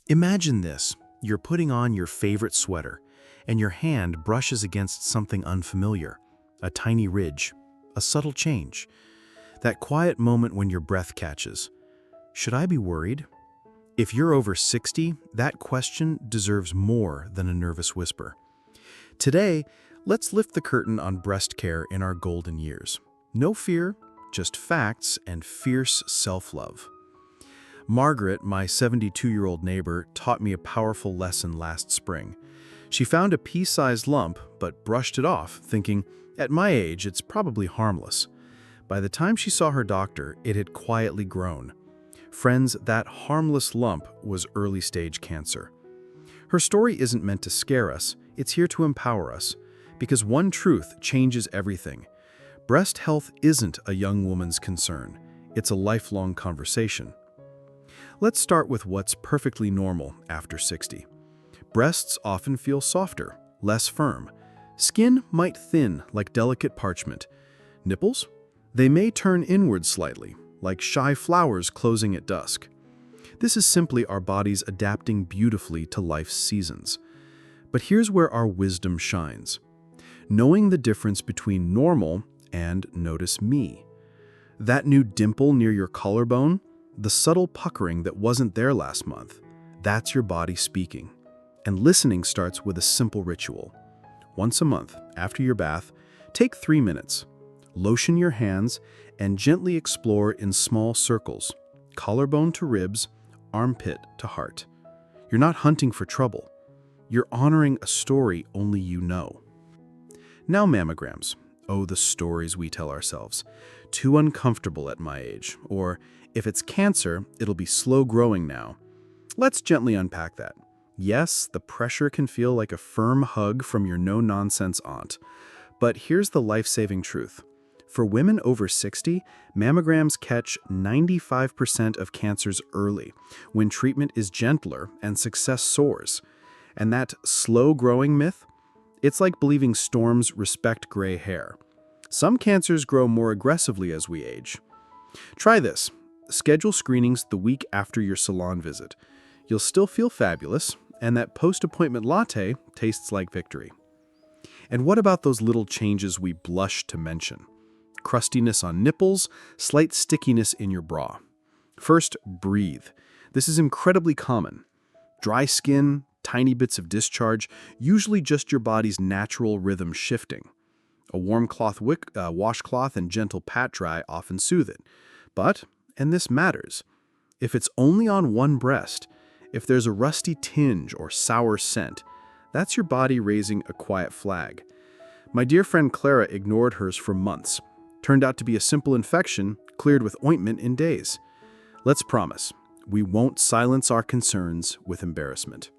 Imagine this. You're putting on your favorite sweater, and your hand brushes against something unfamiliar, a tiny ridge, a subtle change. That quiet moment when your breath catches. Should I be worried? If you're over 60, that question deserves more than a nervous whisper. Today, let's lift the curtain on breast care in our golden years. No fear, just facts and fierce self-love. Margaret, my 72-year-old neighbor, taught me a powerful lesson last spring. She found a pea-sized lump, but brushed it off, thinking, at my age, it's probably harmless. By the time she saw her doctor, it had quietly grown. Friends, that harmless lump was early-stage cancer. Her story isn't meant to scare us, it's here to empower us. Because one truth changes everything. Breast health isn't a young woman's concern. It's a lifelong conversation. Let's start with what's perfectly normal after 60. Breasts often feel softer, less firm. Skin might thin like delicate parchment. Nipples? They may turn inward slightly, like shy flowers closing at dusk. This is simply our bodies adapting beautifully to life's seasons. But here's where our wisdom shines. Knowing the difference between normal and notice me. That new dimple near your collarbone, the subtle puckering that wasn't there last month, that's your body speaking. And listening starts with a simple ritual. Once a month, after your bath, take 3 minutes. Lotion your hands and gently explore in small circles, collarbone to ribs, armpit to heart. You're not hunting for trouble. You're honoring a story only you know. Now mammograms. Oh, the stories we tell ourselves. Too uncomfortable at my age. Or, if it's cancer, it'll be slow growing now. Let's gently unpack that. Yes, the pressure can feel like a firm hug from your no-nonsense aunt. But here's the life-saving truth. For women over 60, mammograms catch 95% of cancers early, when treatment is gentler and success soars. And that slow-growing myth? It's like believing storms respect gray hair. Some cancers grow more aggressively as we age. Try this. Schedule screenings the week after your salon visit. You'll still feel fabulous, and that post-appointment latte tastes like victory. And what about those little changes we blush to mention? Crustiness on nipples, slight stickiness in your bra. First, breathe. This is incredibly common. Dry skin, tiny bits of discharge, usually just your body's natural rhythm shifting. A warm washcloth and gentle pat dry often soothe it. But, and this matters, if it's only on one breast, if there's a rusty tinge or sour scent, that's your body raising a quiet flag. My dear friend Clara ignored hers for months. Turned out to be a simple infection, cleared with ointment in days. Let's promise, we won't silence our concerns with embarrassment.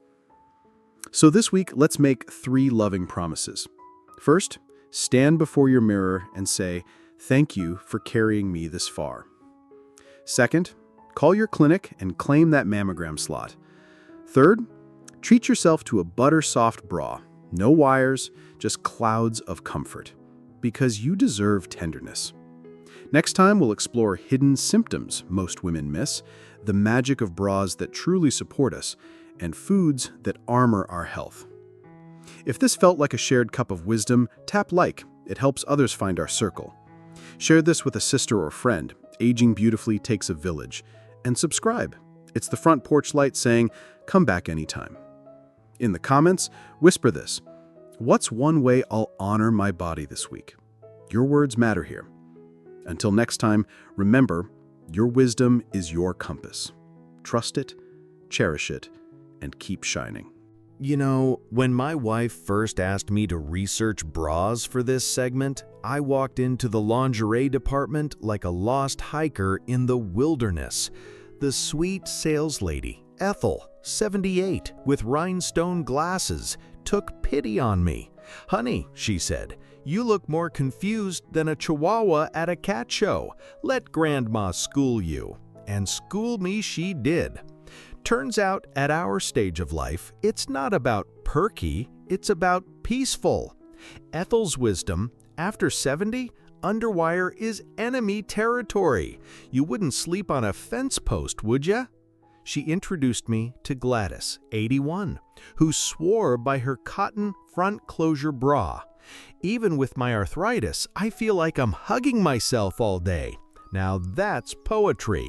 So this week, let's make 3 loving promises. First, stand before your mirror and say, "Thank you for carrying me this far." Second, call your clinic and claim that mammogram slot. Third, treat yourself to a butter-soft bra. No wires, just clouds of comfort. Because you deserve tenderness. Next time, we'll explore hidden symptoms most women miss, the magic of bras that truly support us, and foods that armor our health. If this felt like a shared cup of wisdom, tap like. It helps others find our circle. Share this with a sister or friend. Aging beautifully takes a village. And subscribe. It's the front porch light saying, come back anytime. In the comments, whisper this. What's one way I'll honor my body this week? Your words matter here. Until next time, remember, your wisdom is your compass. Trust it, cherish it, and keep shining. You know, when my wife first asked me to research bras for this segment, I walked into the lingerie department like a lost hiker in the wilderness. The sweet sales lady, Ethel, 78, with rhinestone glasses, took pity on me. "Honey," she said, "you look more confused than a chihuahua at a cat show. Let Grandma school you." And school me she did. Turns out, at our stage of life, it's not about perky, it's about peaceful. Ethel's wisdom, after 70, underwire is enemy territory. You wouldn't sleep on a fence post, would ya? She introduced me to Gladys, 81, who swore by her cotton front closure bra. Even with my arthritis, I feel like I'm hugging myself all day. Now that's poetry.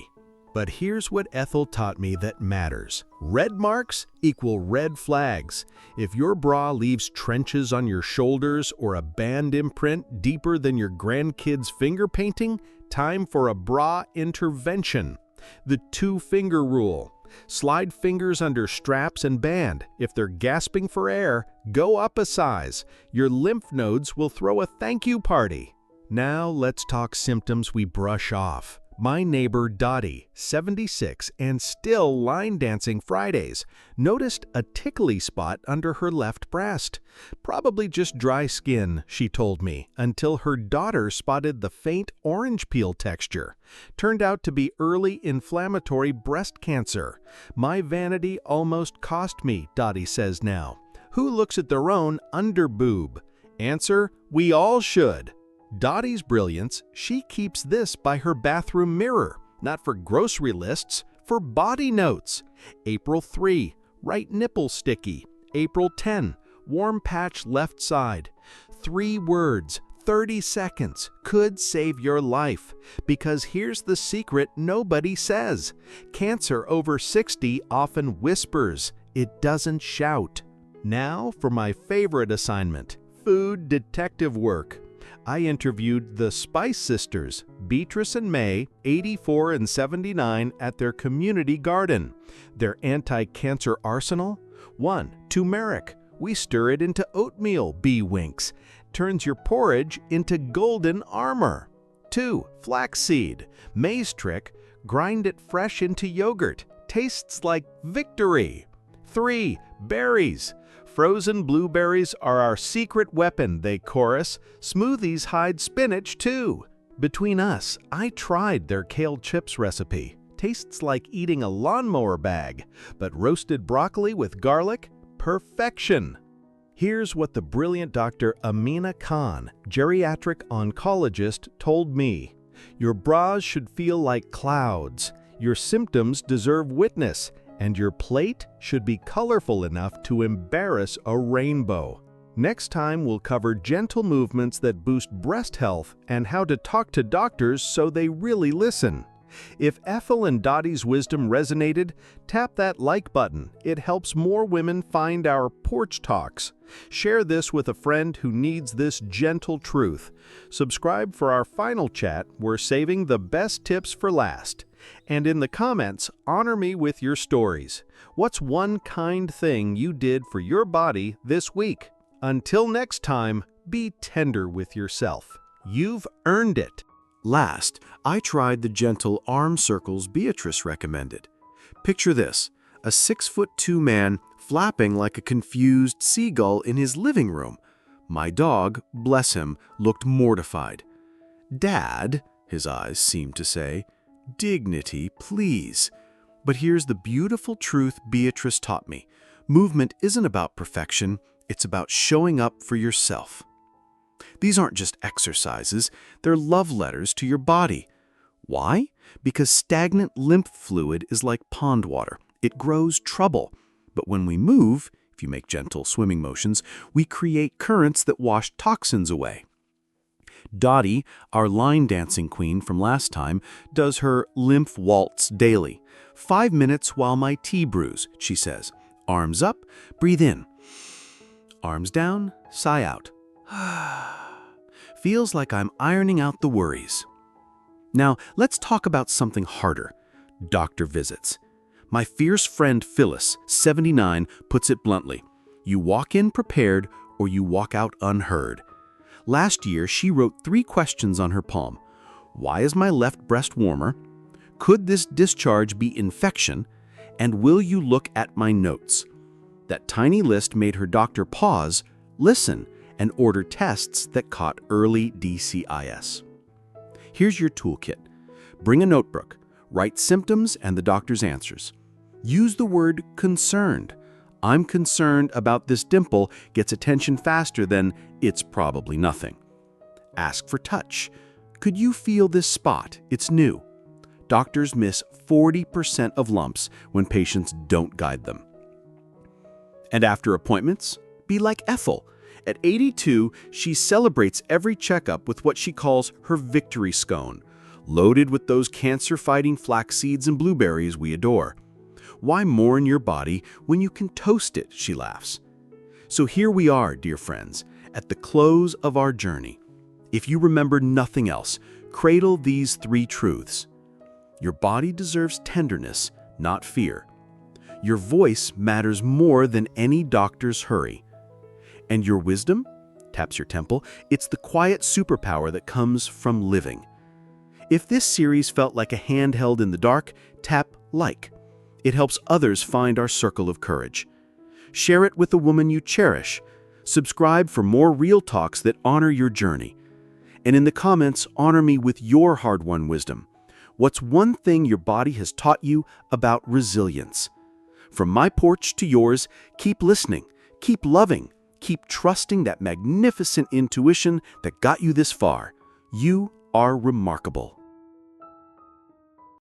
But here's what Ethel taught me that matters. Red marks equal red flags. If your bra leaves trenches on your shoulders or a band imprint deeper than your grandkids' finger painting, time for a bra intervention. The two-finger rule. Slide fingers under straps and band. If they're gasping for air, go up a size. Your lymph nodes will throw a thank you party. Now let's talk symptoms we brush off. My neighbor Dottie, 76 and still line dancing Fridays, noticed a tickly spot under her left breast. Probably just dry skin, she told me, until her daughter spotted the faint orange peel texture. Turned out to be early inflammatory breast cancer. My vanity almost cost me, Dottie says now. Who looks at their own underboob? Answer, we all should. Dottie's brilliance, she keeps this by her bathroom mirror, not for grocery lists, for body notes. April 3, right nipple sticky. April 10, warm patch left side. 3 words, 30 seconds, could save your life. Because here's the secret nobody says. Cancer over 60 often whispers, it doesn't shout. Now for my favorite assignment, food detective work. I interviewed the Spice Sisters, Beatrice and May, 84 and 79, at their community garden. Their anti-cancer arsenal? 1. Turmeric. We stir it into oatmeal, B-winks. Turns your porridge into golden armor. 2. Flaxseed. May's trick, grind it fresh into yogurt. Tastes like victory. 3. Berries. Frozen blueberries are our secret weapon, they chorus. Smoothies hide spinach, too. Between us, I tried their kale chips recipe. Tastes like eating a lawnmower bag, but roasted broccoli with garlic? Perfection! Here's what the brilliant Dr. Amina Khan, geriatric oncologist, told me. Your bras should feel like clouds. Your symptoms deserve witness. And your plate should be colorful enough to embarrass a rainbow. Next time we'll cover gentle movements that boost breast health and how to talk to doctors so they really listen. If Ethel and Dottie's wisdom resonated, tap that like button. It helps more women find our porch talks. Share this with a friend who needs this gentle truth. Subscribe for our final chat. We're saving the best tips for last. And in the comments, honor me with your stories. What's one kind thing you did for your body this week? Until next time, be tender with yourself. You've earned it. Last, I tried the gentle arm circles Beatrice recommended. Picture this, a 6'2" man flapping like a confused seagull in his living room. My dog, bless him, looked mortified. "Dad," his eyes seemed to say, "dignity, please." But here's the beautiful truth Beatrice taught me. Movement isn't about perfection, it's about showing up for yourself. These aren't just exercises, they're love letters to your body. Why? Because stagnant lymph fluid is like pond water. It grows trouble. But when we move, if you make gentle swimming motions, we create currents that wash toxins away. Dottie, our line dancing queen from last time, does her lymph waltz daily. 5 minutes while my tea brews, she says. Arms up, breathe in. Arms down, sigh out. Feels like I'm ironing out the worries. Now, let's talk about something harder. Doctor visits. My fierce friend Phyllis, 79, puts it bluntly. You walk in prepared or you walk out unheard. Last year, she wrote 3 questions on her palm. Why is my left breast warmer? Could this discharge be infection? And will you look at my notes? That tiny list made her doctor pause, listen, and order tests that caught early DCIS. Here's your toolkit. Bring a notebook. Write symptoms and the doctor's answers. Use the word concerned. I'm concerned about this dimple gets attention faster than it's probably nothing. Ask for touch. Could you feel this spot? It's new. Doctors miss 40% of lumps when patients don't guide them. And after appointments, be like Ethel. At 82, she celebrates every checkup with what she calls her victory scone, loaded with those cancer-fighting flax seeds and blueberries we adore. Why mourn your body when you can toast it, she laughs. So here we are, dear friends, at the close of our journey. If you remember nothing else, cradle these 3 truths. Your body deserves tenderness, not fear. Your voice matters more than any doctor's hurry. And your wisdom? Taps your temple. It's the quiet superpower that comes from living. If this series felt like a hand held in the dark, tap like. It helps others find our circle of courage. Share it with a woman you cherish. Subscribe for more real talks that honor your journey. And in the comments, honor me with your hard-won wisdom. What's one thing your body has taught you about resilience? From my porch to yours, keep listening, keep loving, keep trusting that magnificent intuition that got you this far. You are remarkable.